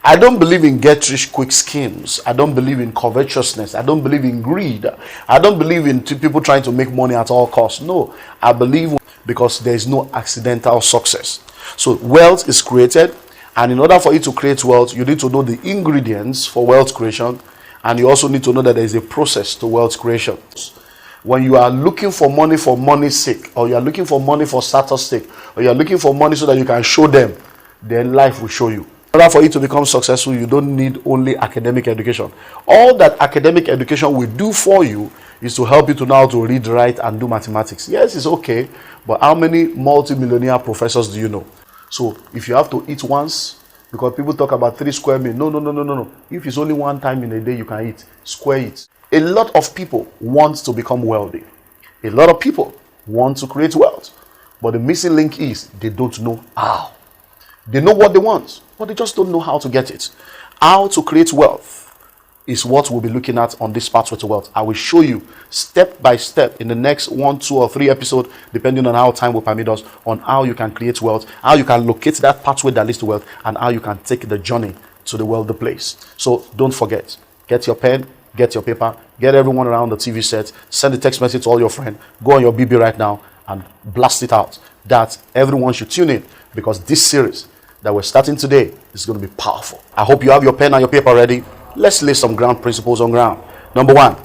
I don't believe in get rich quick schemes. I don't believe in covetousness. I don't believe in greed. I don't believe in people trying to make money at all costs. No, I believe because there is no accidental success. So wealth is created, and in order for you to create wealth, you need to know the ingredients for wealth creation, and you also need to know that there is a process to wealth creation. When you are looking for money's sake, or you are looking for money for status sake, or you are looking for money so that you can show them, then life will show you. In order for you to become successful, you don't need only academic education. All that academic education will do for you is to help you to know how to read, write, and do mathematics. Yes, it's okay, but how many multi-millionaire professors do you know? So if you have to eat once, because people talk about 3 square meals, no. If it's only one time in a day you can eat, square it. A lot of people want to become wealthy. A lot of people want to create wealth, but the missing link is they don't know how. They know what they want, but they just don't know how to get it. How to create wealth is what we'll be looking at on this Partway to Wealth. I will show you step by step in the next 1, 2, or 3 episodes, depending on how time will permit us, on how you can create wealth, how you can locate that pathway that leads to wealth, and how you can take the journey to the wealthy place. So don't forget, get your pen, get your paper, get everyone around the TV set, send a text message to all your friends, go on your BB right now and blast it out that everyone should tune in, because this series that we're starting today is going to be powerful. I hope you have your pen and your paper ready. Let's lay some ground principles on ground. Number 1,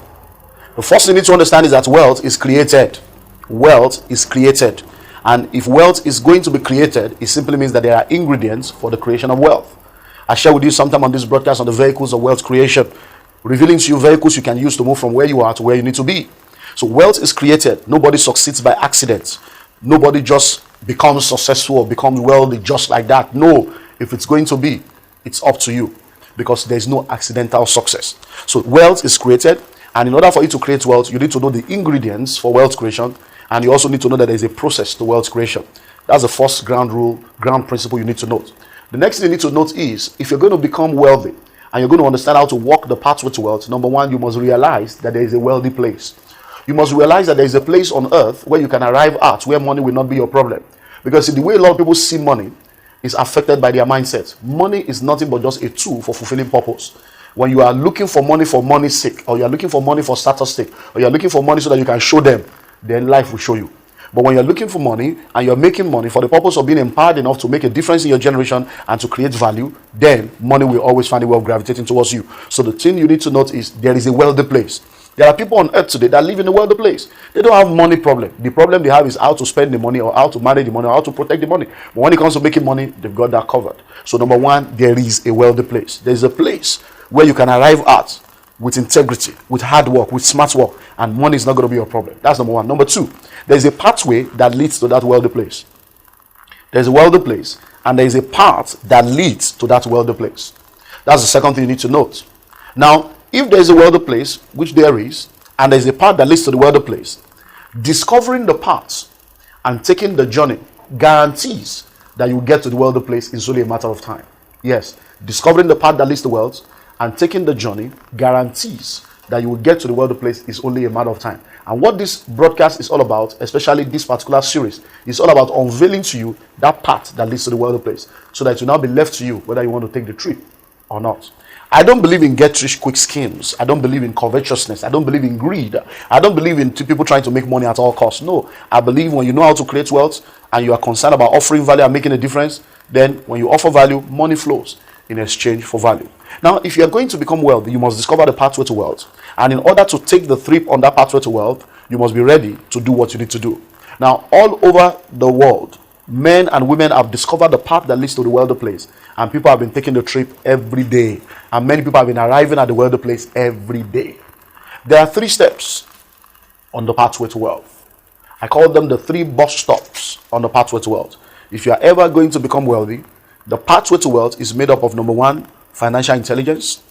the first thing you need to understand is that wealth is created. Wealth is created. And if wealth is going to be created, it simply means that there are ingredients for the creation of wealth. I share with you sometime on this broadcast on the vehicles of wealth creation, revealing to you vehicles you can use to move from where you are to where you need to be. So wealth is created. Nobody succeeds by accident. Nobody just becomes successful or becomes wealthy just like that. No, if it's going to be, it's up to you, because there's no accidental success. So wealth is created, and in order for you to create wealth, you need to know the ingredients for wealth creation, and you also need to know that there's a process to wealth creation. That's the first ground rule, ground principle you need to note. The next thing you need to note is, if you're going to become wealthy and you're going to understand how to walk the pathway to wealth, number 1, you must realize that there is a wealthy place. You must realize that there is a place on earth where you can arrive at, where money will not be your problem. Because the way a lot of people see money is affected by their mindset. Money is nothing but just a tool for fulfilling purpose. When you are looking for money's sake, or you are looking for money for status sake, or you are looking for money so that you can show them, then life will show you. But when you're looking for money and you're making money for the purpose of being empowered enough to make a difference in your generation and to create value, then money will always find a way of gravitating towards you. So the thing you need to note is there is a wealthy place. There are people on earth today that live in a wealthy place. They don't have money problem. The problem they have is how to spend the money, or how to manage the money, or how to protect the money. But when it comes to making money, they've got that covered. So number 1, there is a wealthy place. There is a place where you can arrive at with integrity, with hard work, with smart work, and money is not going to be your problem. That's number 1. Number 2, there is a pathway that leads to that wealthy place. There is a wealthy place, and there is a path that leads to that wealthy place. That's the second thing you need to note. Now, if there is a wealthy place, which there is, and there is a path that leads to the wealthy place, discovering the path and taking the journey guarantees that you will get to the wealthy place in only a matter of time. Yes, discovering the path that leads to wealth and taking the journey guarantees that you will get to the wealthy place is only a matter of time. And what this broadcast is all about, especially this particular series, is all about unveiling to you that path that leads to the wealthy place, so that it will now be left to you whether you want to take the trip or not. I don't believe in get rich quick schemes. I don't believe in covetousness. I don't believe in greed. I don't believe in people trying to make money at all costs. No, I believe when you know how to create wealth and you are concerned about offering value and making a difference, then when you offer value, money flows in exchange for value. Now, if you are going to become wealthy, you must discover the pathway to wealth. And in order to take the trip on that pathway to wealth, you must be ready to do what you need to do. Now, all over the world, men and women have discovered the path that leads to the wealthy place. And people have been taking the trip every day. And many people have been arriving at the wealthy place every day. There are 3 steps on the pathway to wealth. I call them the 3 bus stops on the pathway to wealth. If you are ever going to become wealthy, the pathway to wealth is made up of number 1, financial intelligence.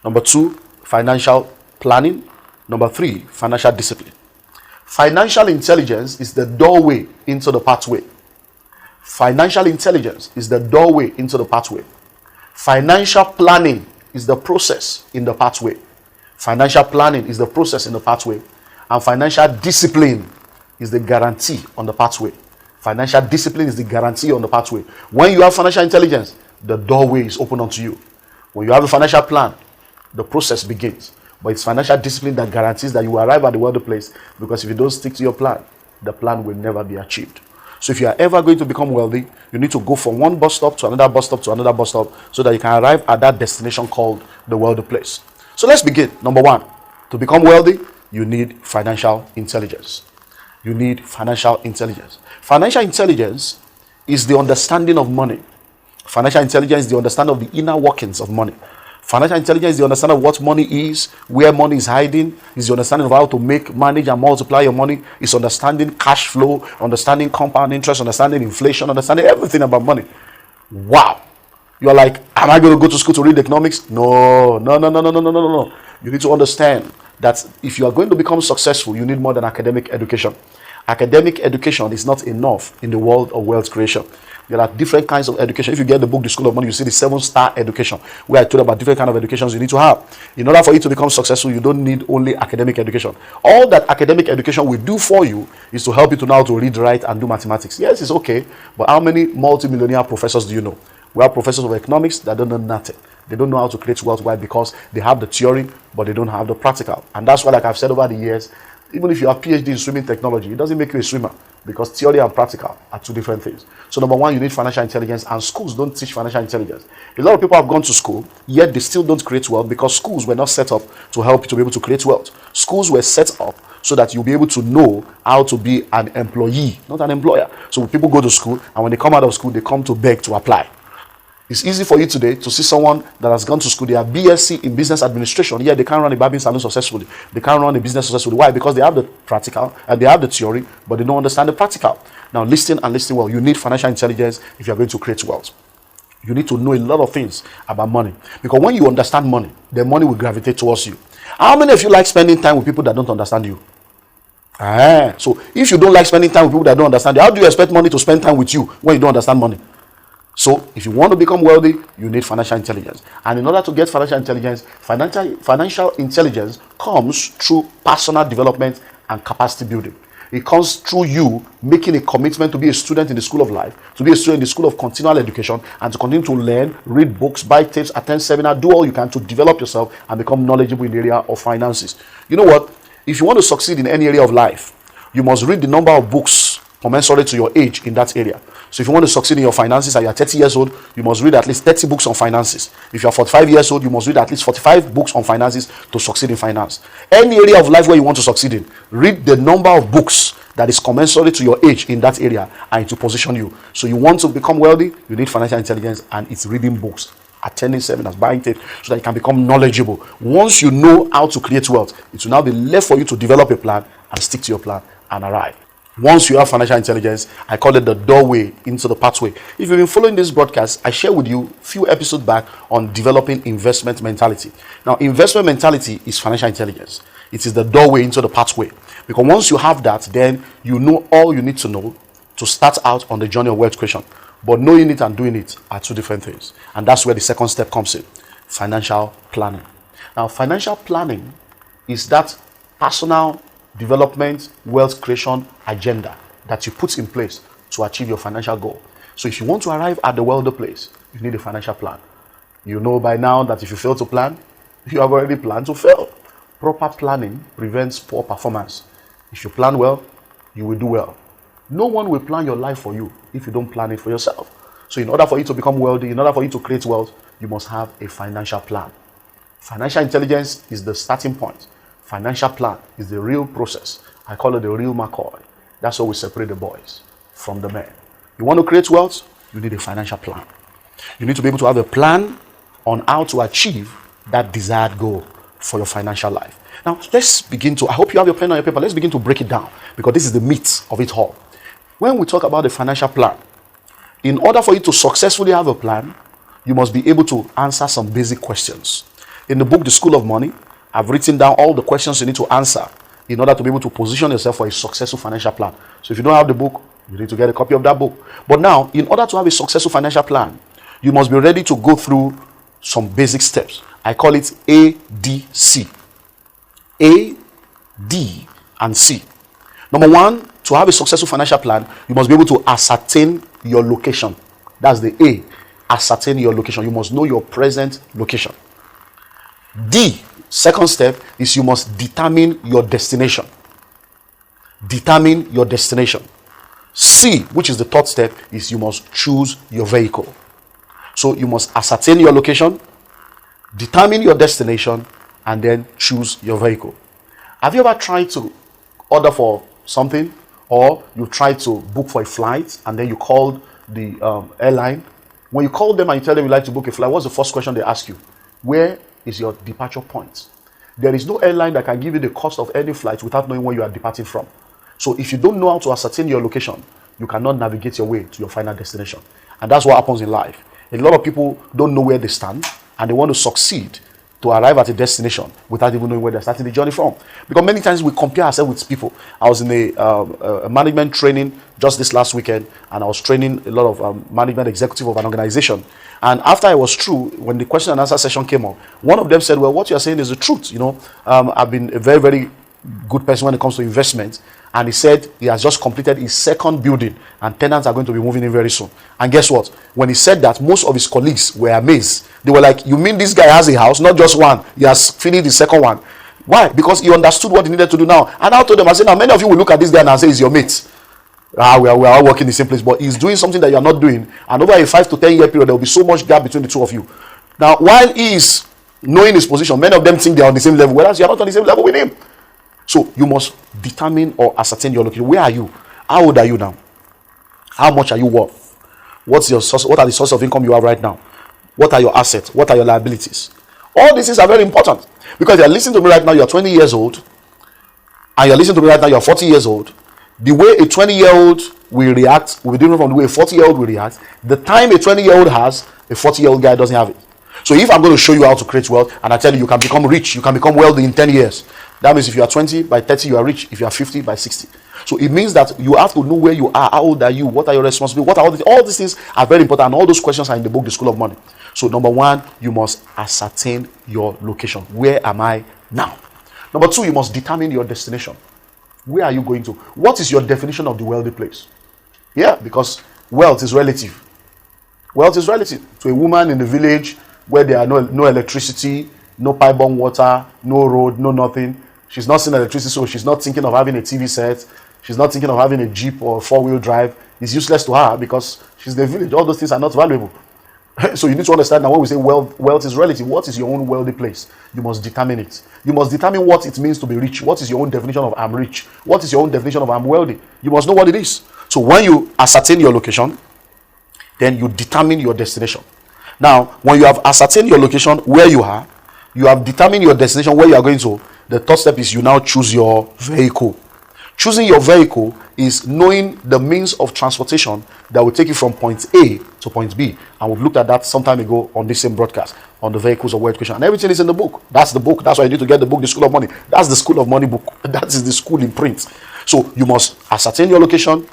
Number 2, financial planning. Number 3, financial discipline. Financial intelligence is the doorway into the pathway. Financial intelligence is the doorway into the pathway. Financial planning is the process in the pathway. Financial planning is the process in the pathway. And financial discipline is the guarantee on the pathway. Financial discipline is the guarantee on the pathway. When you have financial intelligence, the doorway is open unto you. When you have a financial plan, the process begins. But it's financial discipline that guarantees that you will arrive at the wealthy place, because if you don't stick to your plan, the plan will never be achieved. So if you are ever going to become wealthy, you need to go from one bus stop to another bus stop to another bus stop, so that you can arrive at that destination called the wealthy place. So let's begin. Number one, to become wealthy, you need financial intelligence. You need financial intelligence. Financial intelligence is the understanding of money. Financial intelligence is the understanding of the inner workings of money. Financial intelligence is the understanding of what money is, where money is hiding, is the understanding of how to make, manage, and multiply your money. It's understanding cash flow, understanding compound interest, understanding inflation, understanding everything about money. Wow. You're like, am I going to go to school to read economics? No. You need to understand that if you are going to become successful, you need more than academic education. Academic education is not enough in the world of wealth creation. There are different kinds of education. If you get the book, The School of Money, you see the 7-star education, where I told about different kinds of educations you need to have. In order for you to become successful, you don't need only academic education. All that academic education will do for you is to help you to know how to read, write, and do mathematics. Yes, it's okay, but how many multimillionaire professors do you know? We have professors of economics that don't know nothing. They don't know how to create wealth. Why? Because they have the theory, but they don't have the practical. And that's why, like I've said over the years, even if you have PhD in swimming technology, it doesn't make you a swimmer, because theory and practical are two different things. So number one, you need financial intelligence, and schools don't teach financial intelligence. A lot of people have gone to school, yet they still don't create wealth, because schools were not set up to help you to be able to create wealth. Schools were set up so that you'll be able to know how to be an employee, not an employer. So people go to school, and when they come out of school, they come to beg to apply. It's easy for you today to see someone that has gone to school, they have BSc in business administration, yet they can't run a barbering salon successfully. They can't run a business successfully. Why? Because they have the practical and they have the theory, but they don't understand the practical. Now, listen well. You need financial intelligence if you're going to create wealth. You need to know a lot of things about money, because when you understand money, the money will gravitate towards you. How many of you like spending time with people that don't understand you? So if you don't like spending time with people that don't understand you, how do you expect money to spend time with you when you don't understand money? So if you want to become wealthy, you need financial intelligence. And in order to get financial intelligence, financial intelligence comes through personal development and capacity building. It comes through you making a commitment to be a student in the school of life, to be a student in the school of continual education, and to continue to learn, read books, buy tapes, attend seminars, do all you can to develop yourself and become knowledgeable in the area of finances. You know what? If you want to succeed in any area of life, you must read the number of books commensurate to your age in that area. So if you want to succeed in your finances and you are 30 years old, you must read at least 30 books on finances. If you are 45 years old, you must read at least 45 books on finances to succeed in finance. Any area of life where you want to succeed in, read the number of books that is commensurate to your age in that area and to position you. So you want to become wealthy, you need financial intelligence, and it's reading books, attending seminars, buying tapes, so that you can become knowledgeable. Once you know how to create wealth, it will now be left for you to develop a plan and stick to your plan and arrive. Once you have financial intelligence, I call it the doorway into the pathway. If you've been following this broadcast, I shared with you a few episodes back on developing investment mentality. Now, investment mentality is financial intelligence. It is the doorway into the pathway. Because once you have that, then you know all you need to know to start out on the journey of wealth creation. But knowing it and doing it are two different things. And that's where the second step comes in. Financial planning. Now, financial planning is that personal development, wealth creation agenda that you put in place to achieve your financial goal. So if you want to arrive at the wealthy place, you need a financial plan. You know by now that if you fail to plan, you have already planned to fail. Proper planning prevents poor performance. If you plan well, you will do well. No one will plan your life for you if you don't plan it for yourself. So in order for you to become wealthy, in order for you to create wealth, you must have a financial plan. Financial intelligence is the starting point. Financial plan is the real process. I call it the real McCoy. That's how we separate the boys from the men. You want to create wealth? You need a financial plan. You need to be able to have a plan on how to achieve that desired goal for your financial life. Now, let's begin to, I hope you have your pen on your paper. Let's begin to break it down, because this is the meat of it all. When we talk about the financial plan, in order for you to successfully have a plan, you must be able to answer some basic questions. In the book, The School of Money, I've written down all the questions you need to answer in order to be able to position yourself for a successful financial plan. So if you don't have the book, you need to get a copy of that book. But now, in order to have a successful financial plan, you must be ready to go through some basic steps. I call it A, D, C. A, D, and C. Number one, to have a successful financial plan, you must be able to ascertain your location. That's the A. ascertain your location. You must know your present location. D, second step, is you must determine your destination. Determine your destination. C, which is the third step, is you must choose your vehicle. So you must ascertain your location, determine your destination, and then choose your vehicle. Have you ever tried to order for something, or you tried to book for a flight and then you called the airline? When you call them and you tell them you'd like to book a flight, what's the first question they ask you? Where is your departure point? There is no airline that can give you the cost of any flight without knowing where you are departing from. So if you don't know how to ascertain your location, you cannot navigate your way to your final destination. And that's what happens in life. A lot of people don't know where they stand, and they want to succeed to arrive at a destination without even knowing where they're starting the journey from. Because many times we compare ourselves with people. I was in a management training just this last weekend, and I was training a lot of management executive of an organization. And after I was through, when the question and answer session came up, one of them said, well, what you're saying is the truth. I've been a very, very good person when it comes to investment. And he said he has just completed his second building, and tenants are going to be moving in very soon. And guess what? When he said that, most of his colleagues were amazed. They were like, you mean this guy has a house, not just one? He has finished the second one. Why? Because he understood what he needed to do now. And I told them, I said, now many of you will look at this guy and say, he's your mate. We are all working in the same place, but he's doing something that you are not doing. And over a 5 to 10 year period, there will be so much gap between the two of you. Now, while he is knowing his position, many of them think they are on the same level, whereas you are not on the same level with him. So you must determine or ascertain your location. Where are you? How old are you now? How much are you worth? What's your source? What are the sources of income you have right now? What are your assets? What are your liabilities? All these things are very important, because you're listening to me right now, you're 20 years old, and you're listening to me right now, you're 40 years old. The way a 20-year-old will react will be different from the way a 40-year-old will react. The time a 20-year-old has, a 40-year-old guy doesn't have it. So if I'm going to show you how to create wealth, and I tell you, you can become rich, you can become wealthy in 10 years. That means if you are 20, by 30, you are rich. If you are 50, by 60. So it means that you have to know where you are. How old are you? What are your responsibilities? What are all these things are very important. And all those questions are in the book, The School of Money. So number one, you must ascertain your location. Where am I now? Number two, you must determine your destination. Where are you going to? What is your definition of the wealthy place? Yeah, because wealth is relative. Wealth is relative. To a woman in the village where there are no electricity, no pipe-borne water, no road, no nothing. She's not seeing electricity, so she's not thinking of having a TV set. She's not thinking of having a Jeep or 4-wheel drive. It's useless to her because she's in the village. All those things are not valuable. So you need to understand that when we say wealth is relative, what is your own wealthy place? You must determine it. You must determine what it means to be rich. What is your own definition of I'm rich? What is your own definition of I'm wealthy? You must know what it is. So when you ascertain your location, then you determine your destination. Now, when you have ascertained your location, where you are, you have determined your destination, where you are going to, the third step is you now choose your vehicle. Choosing your vehicle is knowing the means of transportation that will take you from point A to point B. And we've looked at that some time ago on this same broadcast on the vehicles of wealth creation. And everything is in the book. That's the book. That's why you need to get the book, The School of Money. That's the School of Money book. That is the school in print. So you must ascertain your location,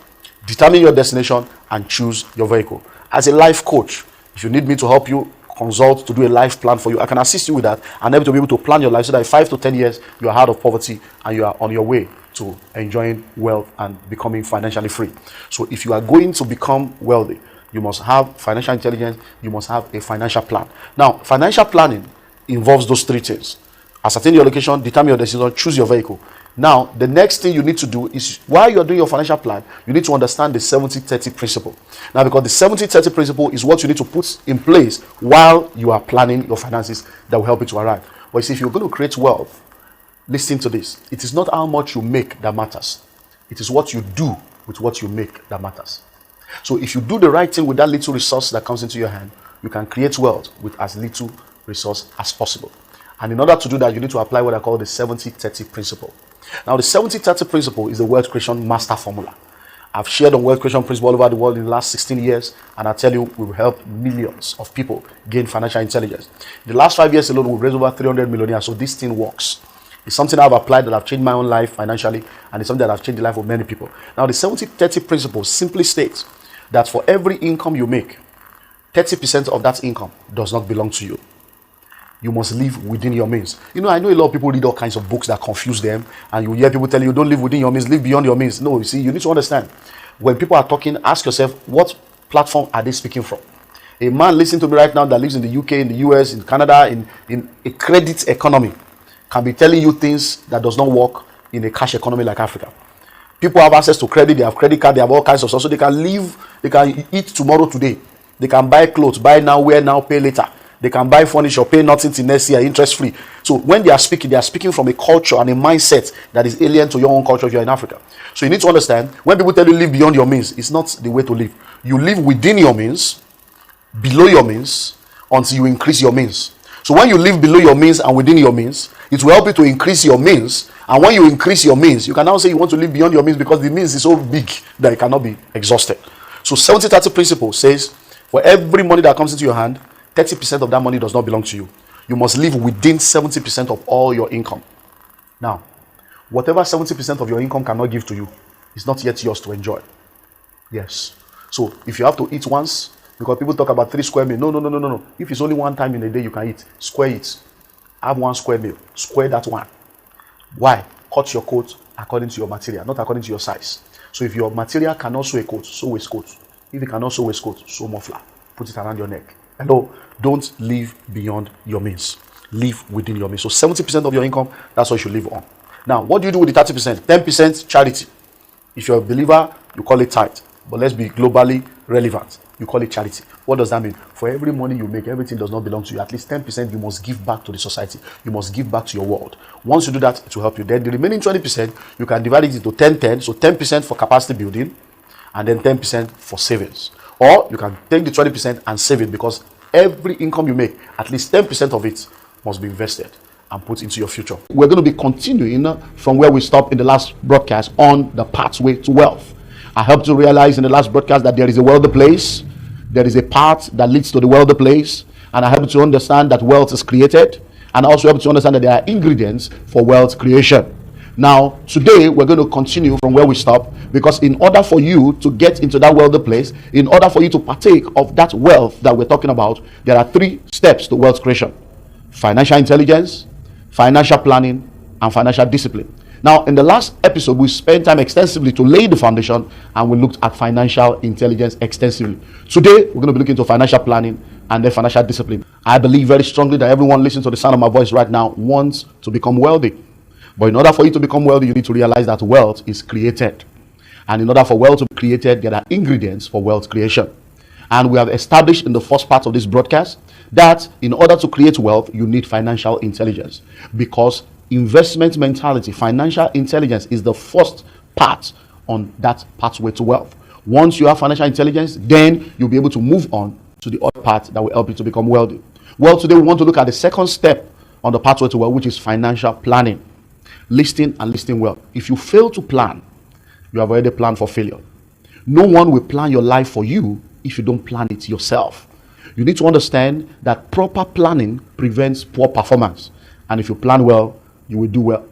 determine your destination, and choose your vehicle. As a life coach, if you need me to help you consult to do a life plan for you, I can assist you with that and able to be able to plan your life so that in 5 to 10 years you are out of poverty and you are on your way to enjoying wealth and becoming financially free. So if you are going to become wealthy, you must have financial intelligence, you must have a financial plan. Now, financial planning involves those three things: ascertain your location, determine your destination, choose your vehicle. Now, the next thing you need to do is, while you're doing your financial plan, you need to understand the 70-30 principle. Now, because the 70-30 principle is what you need to put in place while you are planning your finances that will help you to arrive. But you see, if you're going to create wealth, listen to this. It is not how much you make that matters. It is what you do with what you make that matters. So if you do the right thing with that little resource that comes into your hand, you can create wealth with as little resource as possible. And in order to do that, you need to apply what I call the 70-30 principle. Now, the 70-30 principle is the wealth creation master formula. I've shared on wealth creation principle all over the world in the last 16 years, and I tell you, we've helped millions of people gain financial intelligence. In the last 5 years alone, we've raised over 300 millionaires, so this thing works. It's something I've applied that I've changed my own life financially, and it's something that I've changed the life of many people. Now, the 70-30 principle simply states that for every income you make, 30% of that income does not belong to you. You must live within your means. You know, I know a lot of people read all kinds of books that confuse them, and you hear people telling you, don't live within your means, live beyond your means. No, you see, you need to understand. When people are talking, ask yourself, what platform are they speaking from? A man listening to me right now that lives in the UK, in the US, in Canada, in a credit economy, can be telling you things that does not work in a cash economy like Africa. People have access to credit, they have credit card, they have all kinds of stuff, so they can live, they can eat tomorrow, today. They can buy clothes, buy now, wear now, pay later. They can buy furniture, pay nothing till next year, interest free. So when they are speaking from a culture and a mindset that is alien to your own culture if you're in Africa. So you need to understand, when people tell you live beyond your means, it's not the way to live. You live within your means, below your means, until you increase your means. So when you live below your means and within your means, it will help you to increase your means. And when you increase your means, you can now say you want to live beyond your means because the means is so big that it cannot be exhausted. So 70-30 principle says, for every money that comes into your hand, 30% of that money does not belong to you. You must live within 70% of all your income. Now, whatever 70% of your income cannot give to you, is not yet yours to enjoy. Yes. So if you have to eat once, because people talk about 3 square meal. No. If it's only one time in a day you can eat, square it. Have 1 square meal. Square that one. Why? Cut your coat according to your material, not according to your size. So if your material cannot sew a coat, sew a waistcoat. If it cannot sew a waistcoat, sew muffler. Put it around your neck. Hello, don't live beyond your means. Live within your means. So 70% of your income, that's what you should live on. Now, what do you do with the 30%? 10% charity. If you're a believer, you call it tithe. But let's be globally relevant. You call it charity. What does that mean? For every money you make, everything does not belong to you. At least 10% you must give back to the society. You must give back to your world. Once you do that, it will help you. Then the remaining 20%, you can divide it into 10-10. So 10% for capacity building and then 10% for savings. Or you can take the 20% and save it, because every income you make, at least 10% of it must be invested and put into your future. We're going to be continuing from where we stopped in the last broadcast on the pathway to wealth. I helped you realize in the last broadcast that there is a wealthy place. There is a path that leads to the wealthy place. And I helped you to understand that wealth is created. And I also helped you to understand that there are ingredients for wealth creation. Now, today, we're going to continue from where we stopped, because in order for you to get into that wealthy place, in order for you to partake of that wealth that we're talking about, there are 3 steps to wealth creation: financial intelligence, financial planning, and financial discipline. Now, in the last episode, we spent time extensively to lay the foundation, and we looked at financial intelligence extensively. Today, we're going to be looking into financial planning and then financial discipline. I believe very strongly that everyone listening to the sound of my voice right now wants to become wealthy. But in order for you to become wealthy, you need to realize that wealth is created. And in order for wealth to be created, there are ingredients for wealth creation. And we have established in the first part of this broadcast that in order to create wealth, you need financial intelligence. Because investment mentality, financial intelligence is the first part on that pathway to wealth. Once you have financial intelligence, then you'll be able to move on to the other part that will help you to become wealthy. Well, today we want to look at the second step on the pathway to wealth, which is financial planning. Listing and listing wealth. If you fail to plan, you have already planned for failure. No one will plan your life for you if you don't plan it yourself. You need to understand that proper planning prevents poor performance. And if you plan well, you will do well.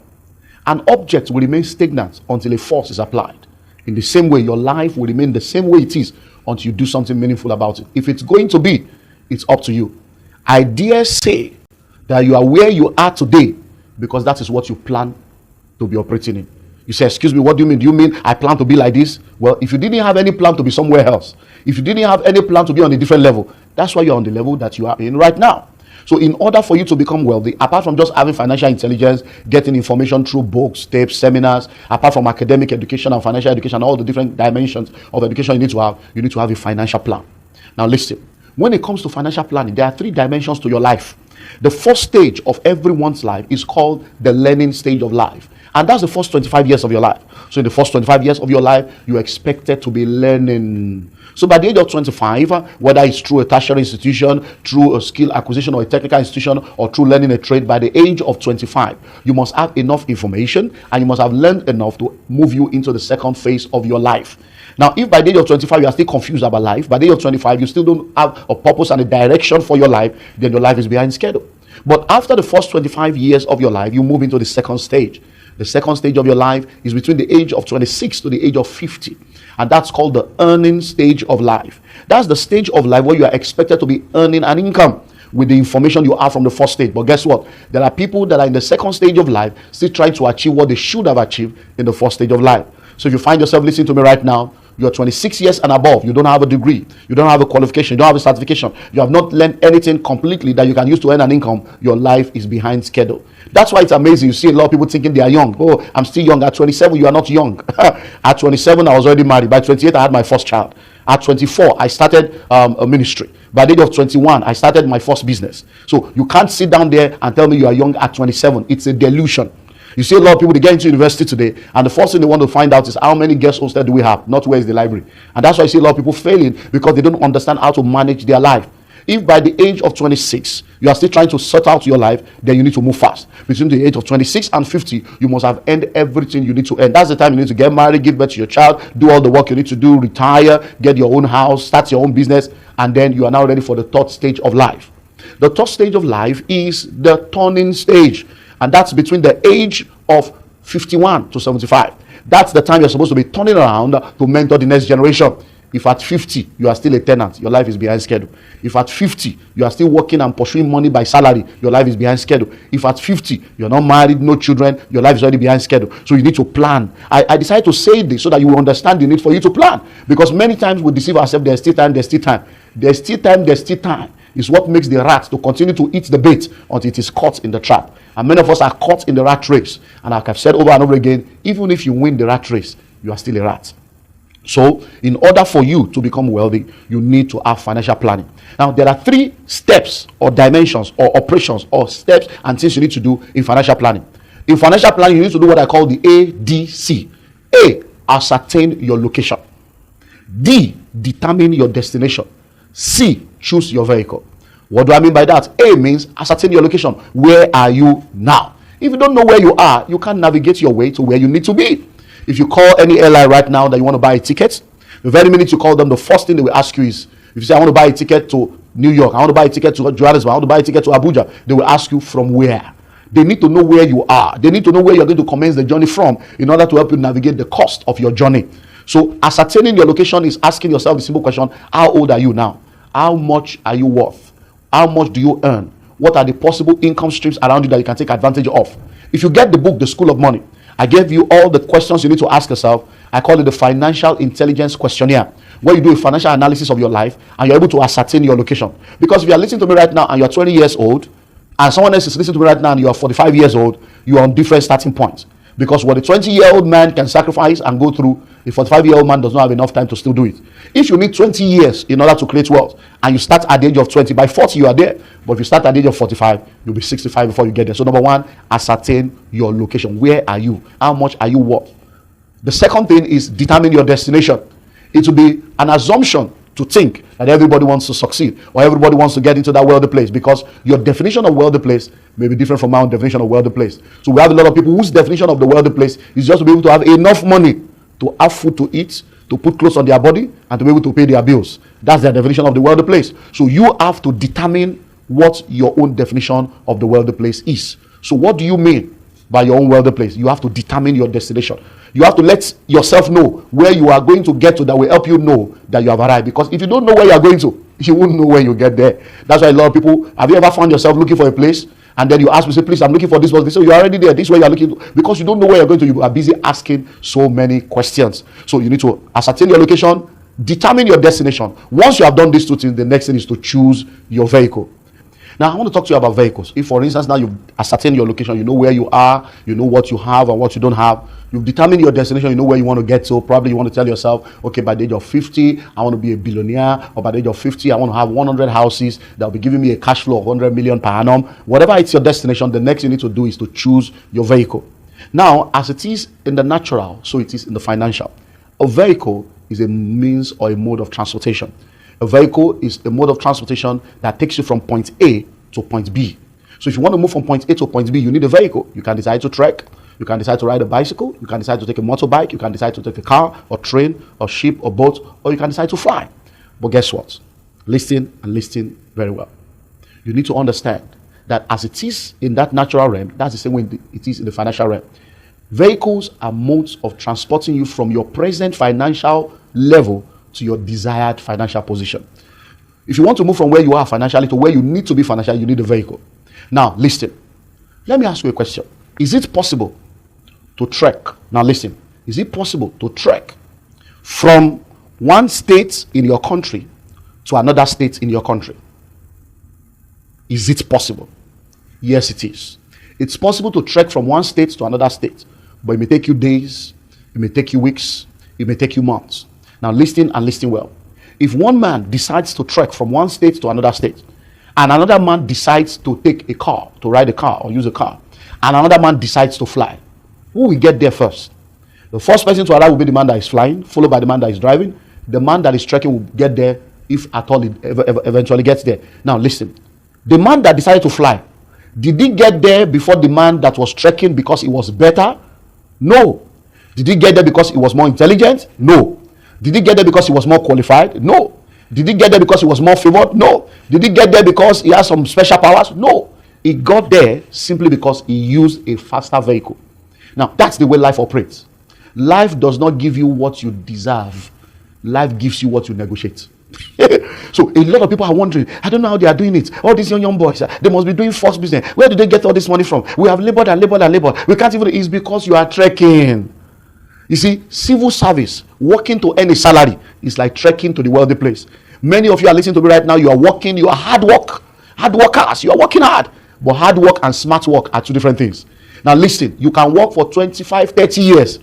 An object will remain stagnant until a force is applied. In the same way, your life will remain the same way it is until you do something meaningful about it. If it's going to be, it's up to you. I dare say that you are where you are today because that is what you plan to be operating in. You say, excuse me, what do you mean? Do you mean I plan to be like this? Well, if you didn't have any plan to be somewhere else, if you didn't have any plan to be on a different level, that's why you're on the level that you are in right now. So in order for you to become wealthy, apart from just having financial intelligence, getting information through books, tapes, seminars, apart from academic education and financial education, all the different dimensions of education you need to have a financial plan. Now listen, when it comes to financial planning, there are 3 dimensions to your life. The first stage of everyone's life is called the learning stage of life. And that's the first 25 years of your life. So in the first 25 years of your life, you're expected to be learning. So by the age of 25, whether it's through a tertiary institution, through a skill acquisition or a technical institution, or through learning a trade, by the age of 25, you must have enough information and you must have learned enough to move you into the second phase of your life. Now, if by the age of 25 you are still confused about life, by the age of 25 you still don't have a purpose and a direction for your life, then your life is behind schedule. But after the first 25 years of your life, you move into the second stage. The second stage of your life is between the age of 26 to the age of 50. And that's called the earning stage of life. That's the stage of life where you are expected to be earning an income with the information you have from the first stage. But guess what? There are people that are in the second stage of life still trying to achieve what they should have achieved in the first stage of life. So if you find yourself listening to me right now, you're 26 years and above, you don't have a degree, you don't have a qualification, you don't have a certification, you have not learned anything completely that you can use to earn an income, your life is behind schedule. That's why it's amazing. You see a lot of people thinking they are young. Oh, I'm still young. At 27, you are not young. At 27, I was already married. By 28, I had my first child. At 24, I started a ministry. By the age of 21, I started my first business. So you can't sit down there and tell me you are young at 27. It's a delusion. You see a lot of people, they get into university today, and the first thing they want to find out is how many guest hostels do we have, not where is the library. And that's why you see a lot of people failing, because they don't understand how to manage their life. If by the age of 26, you are still trying to sort out your life, then you need to move fast. Between the age of 26 and 50, you must have earned everything you need to earn. That's the time you need to get married, give birth to your child, do all the work you need to do, retire, get your own house, start your own business, and then you are now ready for the third stage of life. The third stage of life is the turning stage, and that's between the age of 51 to 75. That's the time you're supposed to be turning around to mentor the next generation. If at 50, you are still a tenant, your life is behind schedule. If at 50, you are still working and pursuing money by salary, your life is behind schedule. If at 50, you're not married, no children, your life is already behind schedule. So you need to plan. I decided to say this so that you will understand the need for you to plan. Because many times we deceive ourselves, there's still time, there's still time. There's still time, there's still time. Is what makes the rat to continue to eat the bait until it is caught in the trap. And many of us are caught in the rat race. And like I've said over and over again, even if you win the rat race, you are still a rat. So, in order for you to become wealthy, you need to have financial planning. Now, there are 3 steps or dimensions or operations or steps and things you need to do in financial planning. In financial planning, you need to do what I call the ADC. A, ascertain your location. D, determine your destination. C, choose your vehicle. What do I mean by that? A means ascertain your location. Where are you now? If you don't know where you are, you can't navigate your way to where you need to be. If you call any airline right now that you want to buy a ticket, the very minute you call them, the first thing they will ask you is, if you say, I want to buy a ticket to New York, I want to buy a ticket to Johannesburg, I want to buy a ticket to Abuja, they will ask you from where. They need to know where you are. They need to know where you're going to commence the journey from in order to help you navigate the cost of your journey. So ascertaining your location is asking yourself the simple question, how old are you now? How much are you worth? How much do you earn? What are the possible income streams around you that you can take advantage of? If you get the book, The School of Money, I gave you all the questions you need to ask yourself. I call it the Financial Intelligence Questionnaire, where you do a financial analysis of your life and you're able to ascertain your location. Because if you're listening to me right now and you're 20 years old, and someone else is listening to me right now and you're 45 years old, you are on different starting points. Because what a 20-year-old man can sacrifice and go through, a 45-year-old man does not have enough time to still do it. If you need 20 years in order to create wealth, and you start at the age of 20, by 40 you are there. But if you start at the age of 45, you'll be 65 before you get there. So number 1, ascertain your location. Where are you? How much are you worth? The second thing is determine your destination. It will be an assumption to think that everybody wants to succeed or everybody wants to get into that wealthy place, because your definition of wealthy place may be different from my own definition of wealthy place. So we have a lot of people whose definition of the wealthy place is just to be able to have enough money to have food to eat, to put clothes on their body, and to be able to pay their bills. That's their definition of the wealthy place. So you have to determine what your own definition of the wealthy place is. So what do you mean by your own wealthy place? You have to determine your destination. You have to let yourself know where you are going to get to that will help you know that you have arrived. Because if you don't know where you are going to, you won't know when you get there. That's why a lot of people, have you ever found yourself looking for a place and then you ask me, say, please, I'm looking for this one. They say, you're already there. This is where you're looking to. Because you don't know where you're going to, you are busy asking so many questions. So you need to ascertain your location, determine your destination. Once you have done these 2 things, the next thing is to choose your vehicle. Now, I want to talk to you about vehicles. If, for instance, now you've ascertained your location, you know where you are, you know what you have and what you don't have, you've determined your destination, you know where you want to get to. Probably you want to tell yourself, okay, by the age of 50, I want to be a billionaire, or by the age of 50, I want to have 100 houses that will be giving me a cash flow of 100 million per annum. Whatever it's your destination, the next thing you need to do is to choose your vehicle. Now, as it is in the natural, so it is in the financial. A vehicle is a means or a mode of transportation. A vehicle is a mode of transportation that takes you from point A to point B. So if you want to move from point A to point B, you need a vehicle. You can decide to trek, you can decide to ride a bicycle, you can decide to take a motorbike, you can decide to take a car or train or ship or boat, or you can decide to fly. But guess what? Listen and listen very well. You need to understand that as it is in that natural realm, that's the same way it is in the financial realm. Vehicles are modes of transporting you from your present financial level to your desired financial position. If you want to move from where you are financially to where you need to be financially, you need a vehicle. Now, listen. Let me ask you a question. Is it possible to trek? Now, listen. Is it possible to trek from one state in your country to another state in your country. Is it possible? Yes, it is. It's possible to trek from one state to another state, but it may take you days, it may take you weeks, it may take you months. Now listen and listen well. If one man decides to trek from one state to another state, and another man decides to take a car, to ride a car or use a car, and another man decides to fly, who will get there first? The first person to arrive will be the man that is flying, followed by the man that is driving. The man that is trekking will get there, if at all it eventually gets there. Now listen, the man that decided to fly, did he get there before the man that was trekking because he was better? No. Did he get there because he was more intelligent? No. Did he get there because he was more qualified? No. Did he get there because he was more favored? No. Did he get there because he has some special powers? No. He got there simply because he used a faster vehicle. Now, that's the way life operates. Life does not give you what you deserve. Life gives you what you negotiate. So a lot of people are wondering, I don't know how they are doing it. All these young boys, they must be doing false business. Where do they get all this money from? We have labored and labored and labored. We can't even. It's because you are trekking. You see, civil service, working to earn a salary, is like trekking to the wealthy place. Many of you are listening to me right now. You are working. You are hard workers. You are working hard. But hard work and smart work are two different things. Now listen, you can work for 25, 30 years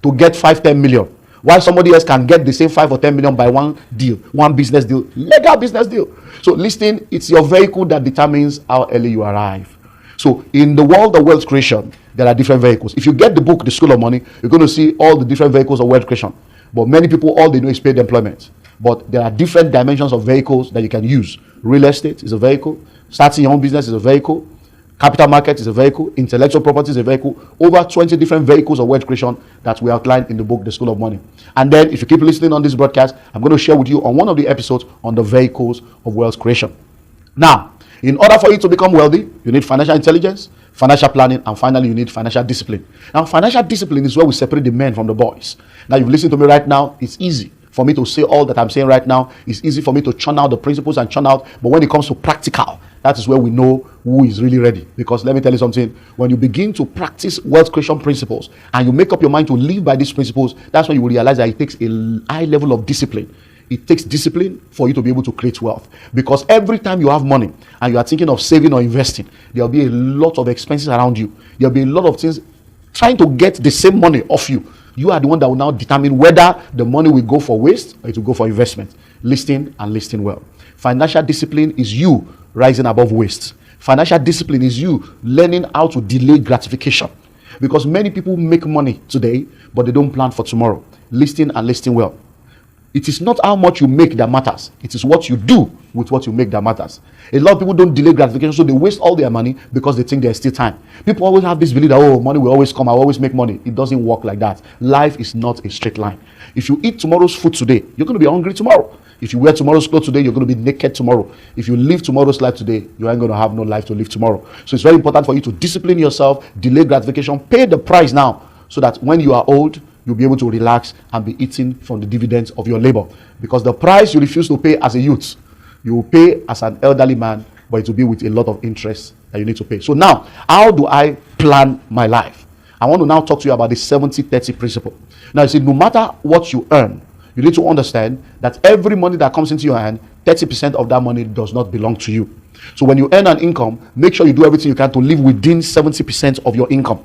to get 5, 10 million. While somebody else can get the same 5 or 10 million by one deal, one business deal, legal business deal. So listen, it's your vehicle that determines how early you arrive. So in the world of wealth creation, there are different vehicles. If you get the book, The School of Money, you're going to see all the different vehicles of wealth creation. But many people, all they know is paid employment. But there are different dimensions of vehicles that you can use. Real estate is a vehicle. Starting your own business is a vehicle. Capital market is a vehicle. Intellectual property is a vehicle. Over 20 different vehicles of wealth creation that we outlined in the book, The School of Money. And then if you keep listening on this broadcast, I'm going to share with you on one of the episodes on the vehicles of wealth creation. Now, in order for you to become wealthy, you need financial intelligence, financial planning, and finally you need financial discipline. Now, financial discipline is where we separate the men from the boys. Now, you've listened to me right now. It's easy for me to say all that I'm saying right now. It's easy for me to churn out the principles and churn out. But when it comes to practical, that is where we know who is really ready. Because let me tell you something. When you begin to practice wealth creation principles and you make up your mind to live by these principles, that's when you will realize that it takes a high level of discipline. It takes discipline for you to be able to create wealth. Because every time you have money and you are thinking of saving or investing, there will be a lot of expenses around you. There will be a lot of things trying to get the same money off you. You are the one that will now determine whether the money will go for waste or it will go for investment. Listen and listen well. Financial discipline is you rising above waste. Financial discipline is you learning how to delay gratification. Because many people make money today, but they don't plan for tomorrow. Listen and listen well. It is not how much you make that matters. It is what you do with what you make that matters. A lot of people don't delay gratification, so they waste all their money because they think there's still time. People always have this belief that, oh, money will always come, I'll always make money. It doesn't work like that. Life is not a straight line. If you eat tomorrow's food today, you're going to be hungry tomorrow. If you wear tomorrow's clothes today, you're going to be naked tomorrow. If you live tomorrow's life today, you ain't going to have no life to live tomorrow. So it's very important for you to discipline yourself, delay gratification, pay the price now, so that when you are old, you'll be able to relax and be eating from the dividends of your labor. Because the price you refuse to pay as a youth, you will pay as an elderly man, but it will be with a lot of interest that you need to pay. So now, how do I plan my life? I want to now talk to you about the 70-30 principle. Now, you see, no matter what you earn, you need to understand that every money that comes into your hand, 30% of that money does not belong to you. So when you earn an income, make sure you do everything you can to live within 70% of your income.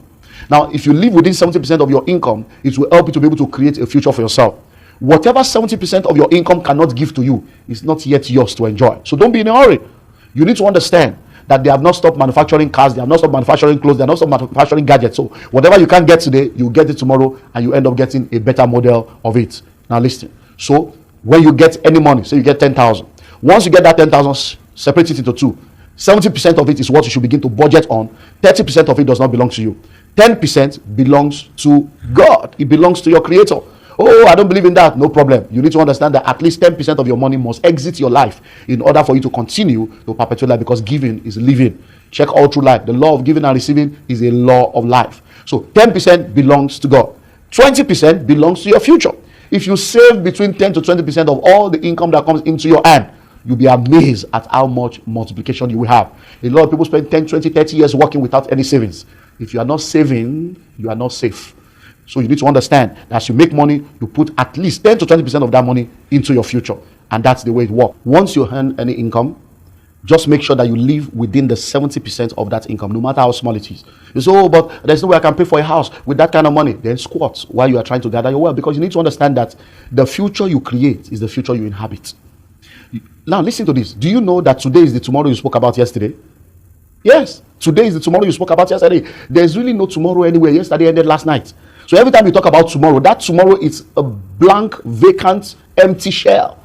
Now, if you live within 70% of your income, it will help you to be able to create a future for yourself. Whatever 70% of your income cannot give to you is not yet yours to enjoy. So don't be in a hurry. You need to understand that they have not stopped manufacturing cars, they have not stopped manufacturing clothes, they have not stopped manufacturing gadgets. So whatever you can get today, you get it tomorrow, and you end up getting a better model of it. Now listen. So when you get any money, say you get 10,000. Once you get that 10,000, separate it into two. 70% of it is what you should begin to budget on. 30% of it does not belong to you. 10% belongs to God. It belongs to your creator. Oh, I don't believe in that. No problem. You need to understand that at least 10% of your money must exit your life in order for you to continue to perpetuate life, because giving is living. Check all through life. The law of giving and receiving is a law of life. So 10% belongs to God. 20% belongs to your future. If you save between 10 to 20% of all the income that comes into your hand, you'll be amazed at how much multiplication you will have. A lot of people spend 10, 20, 30 years working without any savings. If you are not saving, you are not safe. So you need to understand that as you make money, you put at least 10 to 20% of that money into your future. And that's the way it works. Once you earn any income, just make sure that you live within the 70% of that income, no matter how small it is. You say, oh, but there's no way I can pay for a house with that kind of money. Then squat while you are trying to gather your wealth, because you need to understand that the future you create is the future you inhabit. Now, listen to this. Do you know that today is the tomorrow you spoke about yesterday? Yes, today is the tomorrow you spoke about yesterday. There's really no tomorrow anywhere. Yesterday ended last night. So every time you talk about tomorrow, that tomorrow is a blank, vacant, empty shell.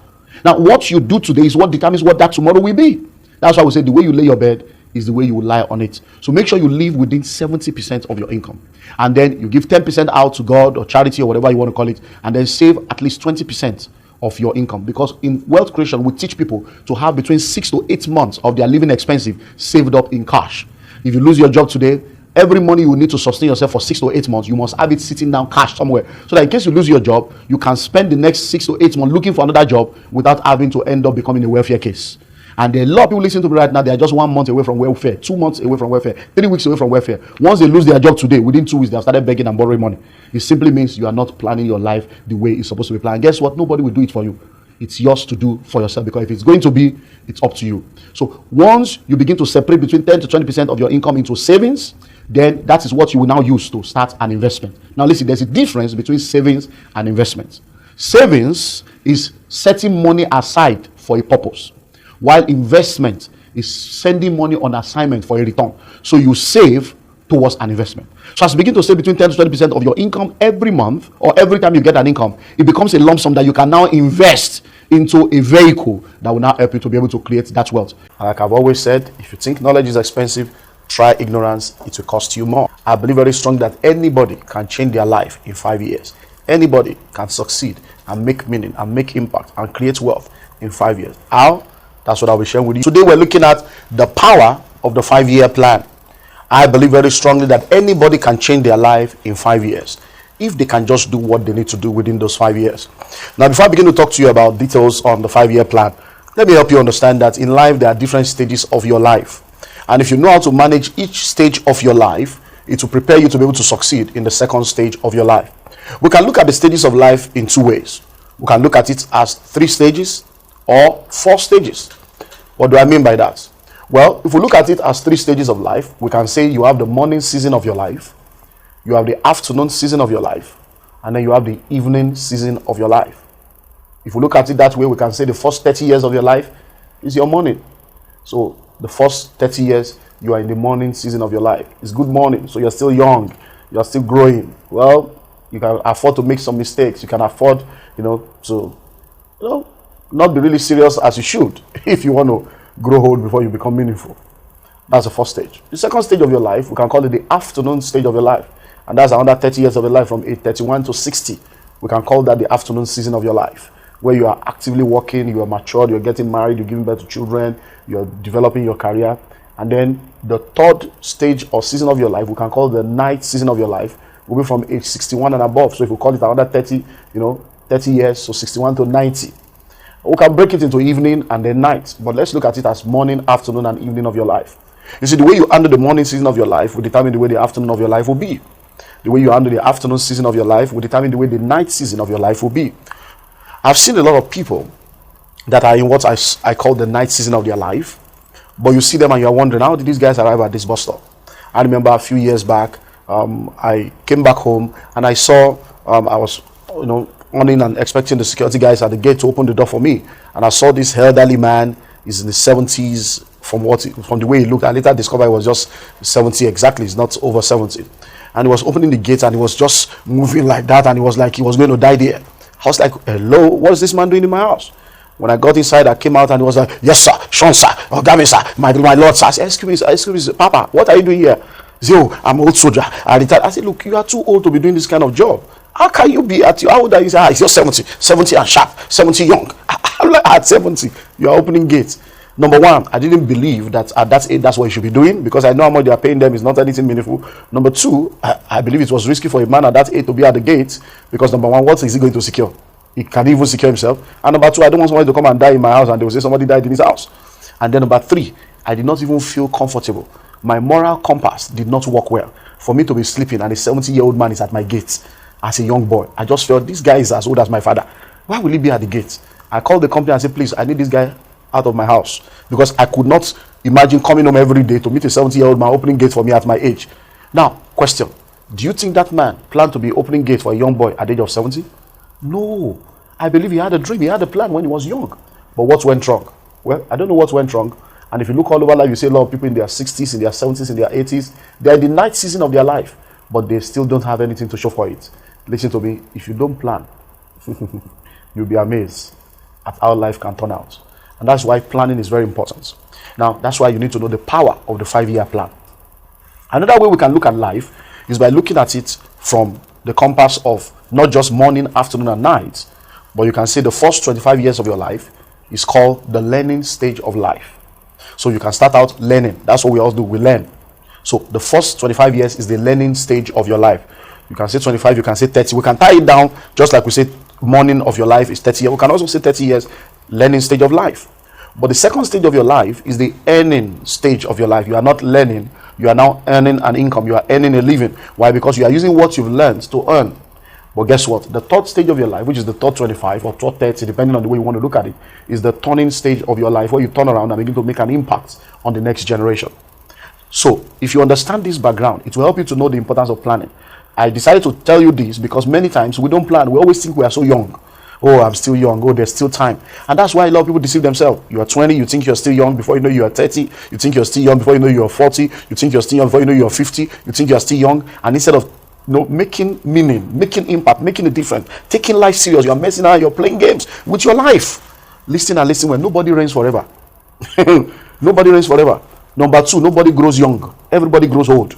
Now, what you do today is what determines what that tomorrow will be. That's why we say the way you lay your bed is the way you will lie on it. So make sure you live within 70% of your income. And then you give 10% out to God or charity or whatever you want to call it. And then save at least 20% of your income. Because in wealth creation, we teach people to have between 6 to 8 months of their living expenses saved up in cash. If you lose your job today, every money you need to sustain yourself for 6 to 8 months, you must have it sitting down cash somewhere. So that in case you lose your job, you can spend the next 6 to 8 months looking for another job without having to end up becoming a welfare case. And there are a lot of people listening to me right now, they are just 1 month away from welfare, 2 months away from welfare, 3 weeks away from welfare. Once they lose their job today, within 2 weeks, they have started begging and borrowing money. It simply means you are not planning your life the way it's supposed to be planned. And guess what? Nobody will do it for you. It's yours to do for yourself, because if it's going to be, it's up to you. So once you begin to separate between 10 to 20% of your income into savings, then that is what you will now use to start an investment. Now listen, there's a difference between savings and investment. Savings is setting money aside for a purpose, while investment is sending money on assignment for a return. So you save towards an investment. So as you begin to save between 10 to 20% of your income every month, or every time you get an income, it becomes a lump sum that you can now invest into a vehicle that will now help you to be able to create that wealth. Like I've always said, if you think knowledge is expensive, try ignorance. It will cost you more. I believe very strongly that anybody can change their life in 5 years. Anybody can succeed and make meaning and make impact and create wealth in 5 years. How? That's what I'll be sharing with you. Today we're looking at the power of the 5-year plan. I believe very strongly that anybody can change their life in 5 years if they can just do what they need to do within those 5 years. Now, before I begin to talk to you about details on the 5-year plan, let me help you understand that in life there are different stages of your life. And if you know how to manage each stage of your life, it will prepare you to be able to succeed in the second stage of your life. We can look at the stages of life in 2 ways. We can look at it as 3 stages or 4 stages. What do I mean by that? Well, if we look at it as 3 stages of life, we can say you have the morning season of your life, you have the afternoon season of your life, and then you have the evening season of your life. If we look at it that way, we can say the first 30 years of your life is your morning. So the first 30 years, you are in the morning season of your life. It's good morning, so you're still young, you're still growing. Well, you can afford to make some mistakes. You can afford, to, not be really serious as you should if you want to grow old before you become meaningful. That's the first stage. The second stage of your life, we can call it the afternoon stage of your life. And that's another 30 years of your life, from age 31 to 60. We can call that the afternoon season of your life, where you are actively working, you are matured, you're getting married, you're giving birth to children, you're developing your career. And then the third stage or season of your life, we can call the night season of your life, will be from age 61 and above. So if we call it another 30 years, so 61 to 90. We can break it into evening and then night, but let's look at it as morning, afternoon, and evening of your life. You see, the way you handle the morning season of your life will determine the way the afternoon of your life will be. The way you handle the afternoon season of your life will determine the way the night season of your life will be. I've seen a lot of people that are in what I call the night season of their life, but you see them and you're wondering, how did these guys arrive at this bus stop? I remember a few years back, I came back home and I saw, I was, running and expecting the security guys at the gate to open the door for me, and I saw this elderly man. He's in the 70s from the way he looked. I later discovered he was just 70 exactly. He's not over 70, and he was opening the gate and he was just moving like that, and he was like he was going to die there. I was like, hello, what is this man doing in my house? When I got inside, I came out and he was like, yes sir, Sean sir, Ogami sir, my lord sir. I said, excuse me sir, Papa, what are you doing here? Zio, I'm an old soldier, I retired. I said, look, you are too old to be doing this kind of job. How can you be at your, how old are you? It's your 70 and sharp, 70 young. I'm like, at 70, you are opening gates. Number one, I didn't believe that at that age, that's what you should be doing, because I know how much they are paying them is not anything meaningful. Number two, I believe it was risky for a man at that age to be at the gate, because number one, what is he going to secure? He can even secure himself. And number two, I don't want somebody to come and die in my house and they will say somebody died in his house. And then number three, I did not even feel comfortable. My moral compass did not work well for me to be sleeping and a 70-year-old man is at my gate. as a young boy. I just felt this guy is as old as my father. Why will he be at the gate? I called the company and said, please, I need this guy out of my house, because I could not imagine coming home every day to meet a 70-year-old man opening gate for me at my age. Now, question, do you think that man planned to be opening gate for a young boy at the age of 70? No. I believe he had a dream, he had a plan when he was young. But what went wrong? Well, I don't know what went wrong. And if you look all over life, you see a lot of people in their 60s, in their 70s, in their 80s. They're in the night season of their life, but they still don't have anything to show for it. Listen to me, if you don't plan, you'll be amazed at how life can turn out. And that's why planning is very important. Now, that's why you need to know the power of the 5-year plan. Another way we can look at life is by looking at it from the compass of not just morning, afternoon, and night, but you can say the first 25 years of your life is called the learning stage of life. So you can start out learning. That's what we all do. We learn. So the first 25 years is the learning stage of your life. You can say 25, you can say 30. We can tie it down just like we say morning of your life is 30 years. We can also say 30 years learning stage of life. But the second stage of your life is the earning stage of your life. You are not learning. You are now earning an income. You are earning a living. Why? Because you are using what you've learned to earn. But guess what? The third stage of your life, which is the third 25 or third 30, depending on the way you want to look at it, is the turning stage of your life, where you turn around and begin to make an impact on the next generation. So, if you understand this background, it will help you to know the importance of planning. I decided to tell you this because many times we don't plan. We always think we are so young. Oh, I'm still young. Oh, there's still time. And that's why a lot of people deceive themselves. You are 20, you think you're still young. Before you know you are 30. You think you're still young. Before you know you are 40. You think you're still young. Before you know you are 50. You think you're still young. And instead of making meaning, making impact, making a difference, taking life serious, you're messing around, you're playing games with your life. Listen and listen well. Nobody reigns forever. Nobody reigns forever. Number two, nobody grows young. Everybody grows old.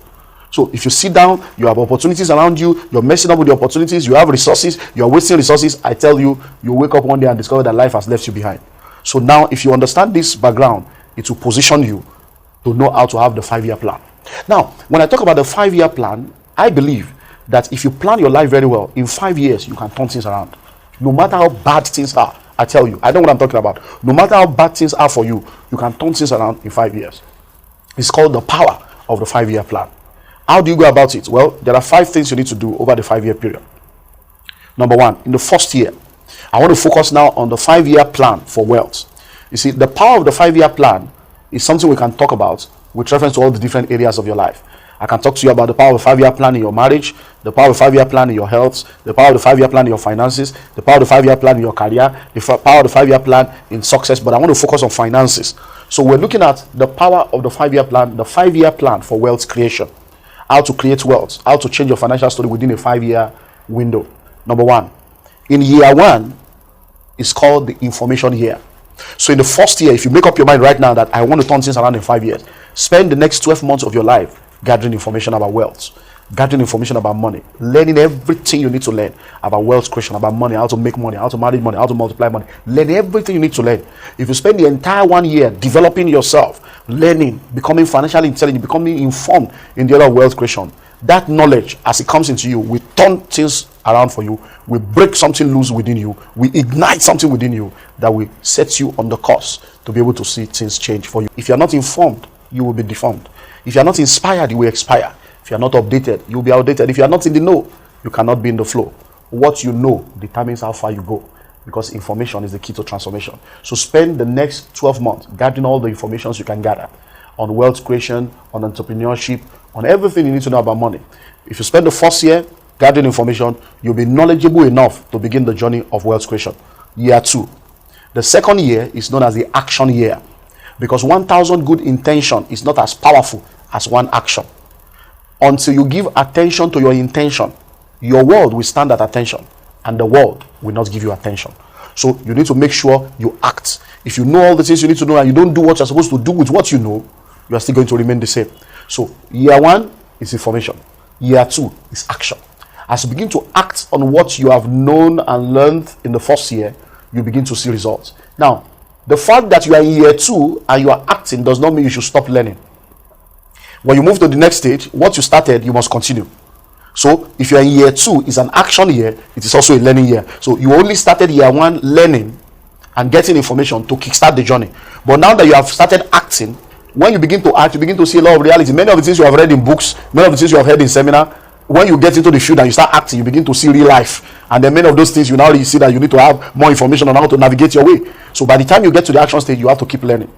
So if you sit down, you have opportunities around you, you're messing up with the opportunities, you have resources, you're wasting resources, I tell you, you wake up one day and discover that life has left you behind. So now, if you understand this background, it will position you to know how to have the 5-year plan. Now, when I talk about the 5-year plan, I believe that if you plan your life very well, in 5 years, you can turn things around. No matter how bad things are, I tell you, I know what I'm talking about. No matter how bad things are for you, you can turn things around in 5 years. It's called the power of the 5-year plan. How do you go about it? Well, there are 5 things you need to do over the 5-year period. Number 1, in the first year, I want to focus now on the 5-year plan for wealth. You see, the power of the 5-year plan is something we can talk about with reference to all the different areas of your life. I can talk to you about the power of a 5-year plan in your marriage, the power of a 5-year plan in your health, the power of the 5-year plan in your finances, the power of the 5-year plan in your career, the power of the 5-year plan in success, but I want to focus on finances. So we're looking at the power of the 5-year plan, the 5-year plan for wealth creation. How to create wealth, how to change your financial story within a 5-year window. Number 1, in year 1, it's called the information year. So in the first year, if you make up your mind right now that I want to turn things around in 5 years, spend the next 12 months of your life gathering information about wealth, gathering information about money, learning everything you need to learn about wealth creation, about money, how to make money, how to manage money, how to multiply money. Learn everything you need to learn. If you spend the entire 1 year developing yourself, learning, becoming financially intelligent, becoming informed in the area of wealth creation, that knowledge, as it comes into you, will turn things around for you, will break something loose within you, will ignite something within you that will set you on the course to be able to see things change for you. If you're not informed, you will be deformed. If you're not inspired, you will expire. If you're not updated, you'll be outdated. If you're not in the know, you cannot be in the flow. What you know determines how far you go, because information is the key to transformation. So spend the next 12 months gathering all the informations you can gather on wealth creation, on entrepreneurship, on everything you need to know about money. If you spend the first year gathering information, you'll be knowledgeable enough to begin the journey of wealth creation. Year 2. The second year is known as the action year, because 1,000 good intention is not as powerful as one action. Until you give attention to your intention, your world will stand at attention, and the world will not give you attention. So you need to make sure you act. If you know all the things you need to know and you don't do what you're supposed to do with what you know, you are still going to remain the same. So year 1 is information. Year 2 is action. As you begin to act on what you have known and learned in the first year, you begin to see results. Now, the fact that you are in year 2 and you are acting does not mean you should stop learning. When you move to the next stage, what you started, you must continue. So if you are in year 2, it's an action year, it is also a learning year. So you only started year 1 learning and getting information to kickstart the journey. But now that you have started acting, when you begin to act, you begin to see a lot of reality. Many of the things you have read in books, many of the things you have heard in seminar, when you get into the field and you start acting, you begin to see real life, and then many of those things you now really see that you need to have more information on how to navigate your way. So by the time you get to the action stage, you have to keep learning.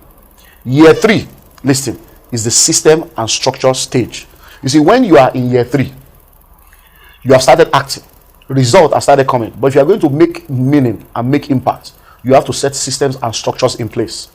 Year 3, listen, is the system and structure stage. You see, when you are in year 3, you have started acting, result has started coming, but if you are going to make meaning and make impact, you have to set systems and structures in place.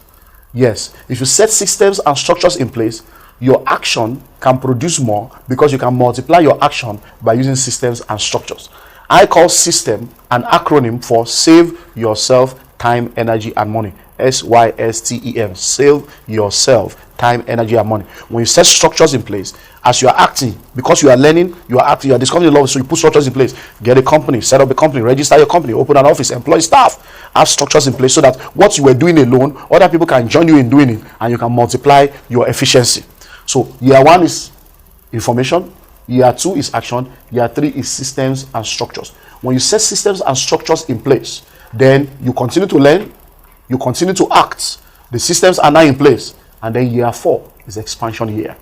Yes, if you set systems and structures in place, your action can produce more because you can multiply your action by using systems and structures. I call system an acronym for save yourself time, energy, and money. SYSTEM. Save yourself time, energy, and money. When you set structures in place, as you are acting, because you are learning, you are acting, you are discovering the law, so you put structures in place. Get a company, set up a company, register your company, open an office, employ staff. Have structures in place so that what you were doing alone, other people can join you in doing it, and you can multiply your efficiency. So year 1 is information, year 2 is action, year 3 is systems and structures. When you set systems and structures in place, then you continue to learn, you continue to act, the systems are now in place, and then year 4 is expansion year.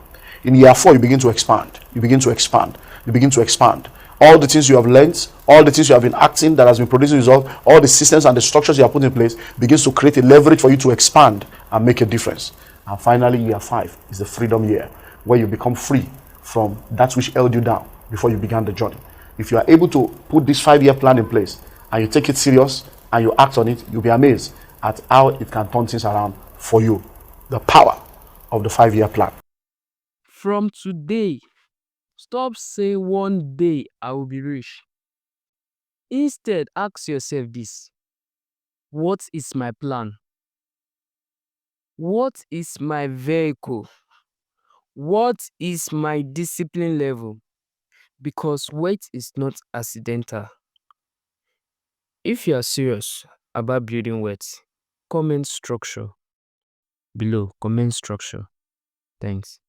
In year 4, you begin to expand, you begin to expand, you begin to expand. All the things you have learned, all the things you have been acting that has been producing results, all the systems and the structures you have put in place begins to create a leverage for you to expand and make a difference. And finally, year 5 is the freedom year, where you become free from that which held you down before you began the journey. If you are able to put this 5-year plan in place and you take it serious and you act on it, you'll be amazed at how it can turn things around for you. The power of the 5-year plan. From today, stop saying one day I will be rich. Instead, ask yourself this: what is my plan? What is my vehicle? What is my discipline level? Because weight is not accidental. If you are serious about building wealth, comment structure below. Comment structure. Thanks.